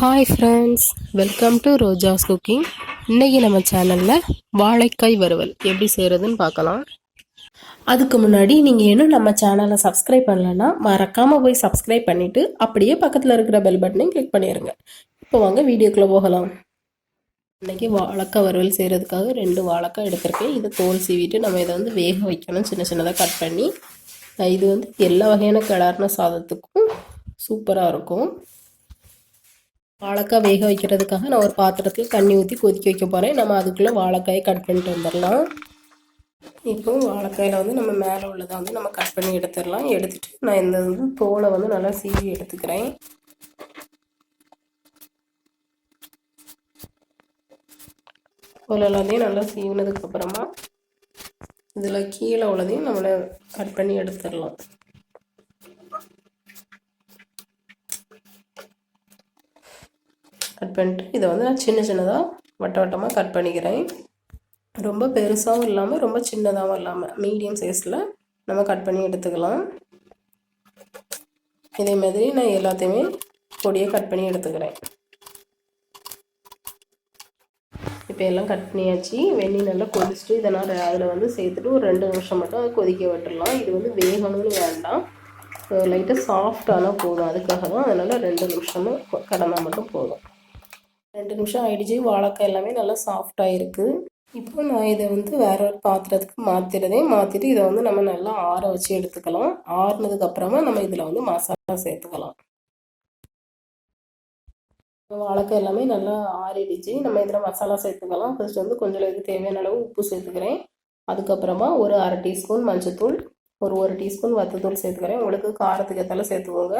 Hi friends, welcome to Roja's cooking. இன்றைக்கி நம்ம சேனலில் வாழைக்காய் வறுவல் எப்படி செய்கிறதுன்னு பார்க்கலாம். அதுக்கு முன்னாடி நீங்கள் இன்னும் நம்ம சேனலை சப்ஸ்கிரைப் பண்ணலைன்னா மறக்காமல் போய் சப்ஸ்கிரைப் பண்ணிவிட்டு அப்படியே பக்கத்தில் இருக்கிற பெல் பட்டனையும் கிளிக் பண்ணிடுங்க. இப்போ வாங்க வீடியோக்குள்ளே போகலாம். இன்றைக்கி வாழைக்காய் வறுவல் செய்கிறதுக்காக 2 வாழைக்காய் எடுத்திருக்கேன். இதை தோல் சீவிட்டு நம்ம இதை வேக வைக்கணும். சின்ன சின்னதாக கட் பண்ணி இது எல்லா வகையான கிளறின சாதத்துக்கும் சூப்பராக இருக்கும். வாழைக்காய் வேக வைக்கிறதுக்காக நான் ஒரு பாத்திரத்தில் தண்ணி ஊற்றி கொதிக்க வைக்க போகிறேன். நம்ம அதுக்குள்ளே வாழைக்காயை கட் பண்ணிட்டு வந்துடலாம். இப்போ வாழைக்காயில் நம்ம மேலே உள்ளதை நம்ம கட் பண்ணி எடுத்துடலாம். எடுத்துகிட்டு நான் இந்த தோலை நல்லா சீவி எடுத்துக்கிறேன். தோல் எல்லாத்தையும் நல்லா சீவினதுக்கப்புறமா இதில் கீழே உள்ளதையும் நம்மளை கட் பண்ணி எடுத்துடலாம். கட் பண்ணிட்டு இதை நான் சின்ன சின்னதாக வட்டமாக கட் பண்ணிக்கிறேன். ரொம்ப பெருசாகவும் இல்லாமல் ரொம்ப சின்னதாகவும் இல்லாமல் மீடியம் சைஸில் நம்ம கட் பண்ணி எடுத்துக்கலாம். இதே மாதிரி நான் எல்லாத்தையுமே பொடியை கட் பண்ணி எடுத்துக்கிறேன். இப்போ எல்லாம் கட் பண்ணியாச்சு. வெந்நீர் நல்லா கொதிச்சுட்டு இதை நான் அதில் சேர்த்துட்டு ஒரு 2 நிமிஷம் மட்டும் கொதிக்க விட்டுடலாம். இது வேகணும்னு வேண்டாம், லைட்டாக சாஃப்டானால் போதும். அதுக்காக தான் அதனால் 2 நிமிஷமும் கடந்தால் மட்டும் போதும். 2 நிமிஷம் ஆகிடுச்சு. வாழைக்காய் எல்லாமே நல்லா சாஃப்டாக இருக்குது. இப்போ நான் இதை வேறு ஒரு பாத்திரத்துக்கு மாற்றிட்டு இதை நம்ம நல்லா ஆற வச்சு எடுத்துக்கலாம். ஆறுனதுக்கப்புறமா நம்ம இதில் மசாலா சேர்த்துக்கலாம். வாழைக்காய் எல்லாமே நல்லா ஆறிடுச்சு. நம்ம இதில் மசாலா சேர்த்துக்கலாம். ஃபர்ஸ்ட் கொஞ்சம் இதுக்கு தேவையான அளவு உப்பு சேர்த்துக்கிறேன். அதுக்கப்புறமா ஒரு 1/2 டீஸ்பூன் மஞ்சத்தூள், ஒரு 1 டீஸ்பூன் வத்தத்தூள் சேர்த்துக்கிறேன். உங்களுக்கு காரத்துக்கு ஏற்றாலும் சேர்த்துக்கோங்க.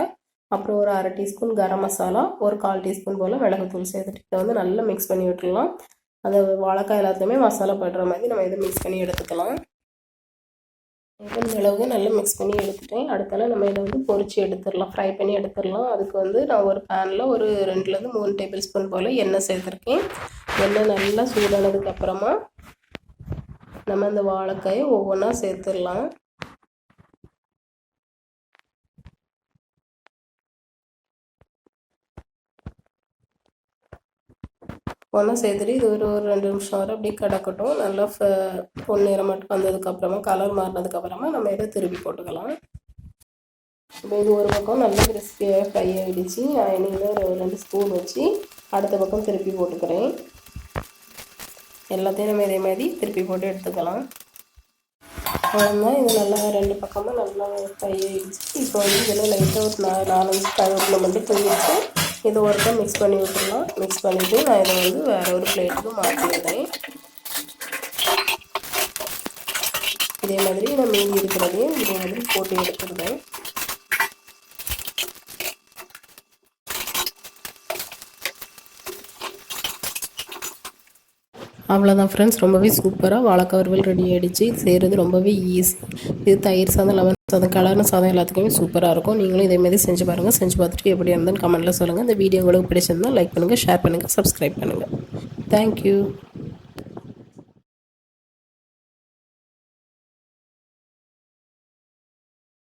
அப்புறம் ஒரு 1/2 டீஸ்பூன் கரம் மசாலா, ஒரு 1/4 டீஸ்பூன் போல் மிளகுத்தூள் சேர்த்துட்டு இதை நல்லா மிக்ஸ் பண்ணி விட்டுடலாம். அந்த வாழைக்காய் எல்லாத்தையுமே மசாலா படுற மாதிரி நம்ம இதை மிக்ஸ் பண்ணி எடுத்துக்கலாம். இப்போ மிளகு நல்லா மிக்ஸ் பண்ணி எடுத்துட்டேன். அடுத்தால நம்ம இதை பொரிச்சு எடுத்துடலாம், ஃப்ரை பண்ணி எடுத்துடலாம். அதுக்கு நான் ஒரு பேனில் ஒரு 2லேருந்து 3 டேபிள் ஸ்பூன் போல் எண்ணெய் சேர்த்துருக்கேன். எண்ணெய் நல்லா சூடானதுக்கப்புறமா நம்ம அந்த வாழைக்காயை ஒவ்வொன்றா சேர்த்துடலாம். ஒன்றா சேர்த்துட்டு இது ஒரு 2 நிமிஷம் வரை அப்படியே கிடக்கட்டும். நல்லா பொன்னிறம் மட்டும் வந்ததுக்கப்புறமா கலர் மாறினதுக்கப்புறமா நம்ம இதை திருப்பி போட்டுக்கலாம். இப்போ இது ஒரு பக்கம் நல்லா கிறிஸ்பியாக ஃப்ரை ஆகிடுச்சு. நான் எண்ணெயில் ஒரு 2 ஸ்பூன் வச்சு அடுத்த பக்கம் திருப்பி போட்டுக்கிறேன். எல்லாத்தையும் நம்ம இதே மாதிரி திருப்பி போட்டு எடுத்துக்கலாம். அவ்வளோதான். இது நல்லா 2 பக்கமும் நல்லா ஃப்ரை ஆகிடுச்சு. இப்போ இதில் லைட்டாக ஒரு 4-5 கருவேப்பிலை மட்டும் தூவிட்டு இதை ஒருக்கா மிக்ஸ் பண்ணி விட்டுடலாம். மிக்ஸ் பண்ணிவிட்டு நான் இதை வேறு ஒரு பிளேட்டுக்கு மாற்றிடுறேன். இதே மாதிரி நான் மீதி இருக்கிறதையும் இதே மாதிரி போட்டு எடுத்துடுறேன். அவ்வளோதான் ஃப்ரெண்ட்ஸ், ரொம்பவே சூப்பராக வாழைக்காய் வறுவல் ரெடி ஆகிடுச்சு. செய்கிறது ரொம்பவே ஈஸி. இது தயிர் சாதம், லெமன் சாதம், கலர்ன சாதம் எல்லாத்துக்குமே சூப்பராக இருக்கும். நீங்களும் இதேமாதிரி செஞ்சு பாருங்கள். செஞ்சு பார்த்துட்டு எப்படி இருந்ததுன்னு கமெண்ட்டில் சொல்லுங்கள். இந்த வீடியோ உங்களுக்கு பிடிச்சிருந்தால் லைக் பண்ணுங்கள், ஷேர் பண்ணுங்கள், சப்ஸ்கிரைப் பண்ணுங்கள். தேங்க்யூ.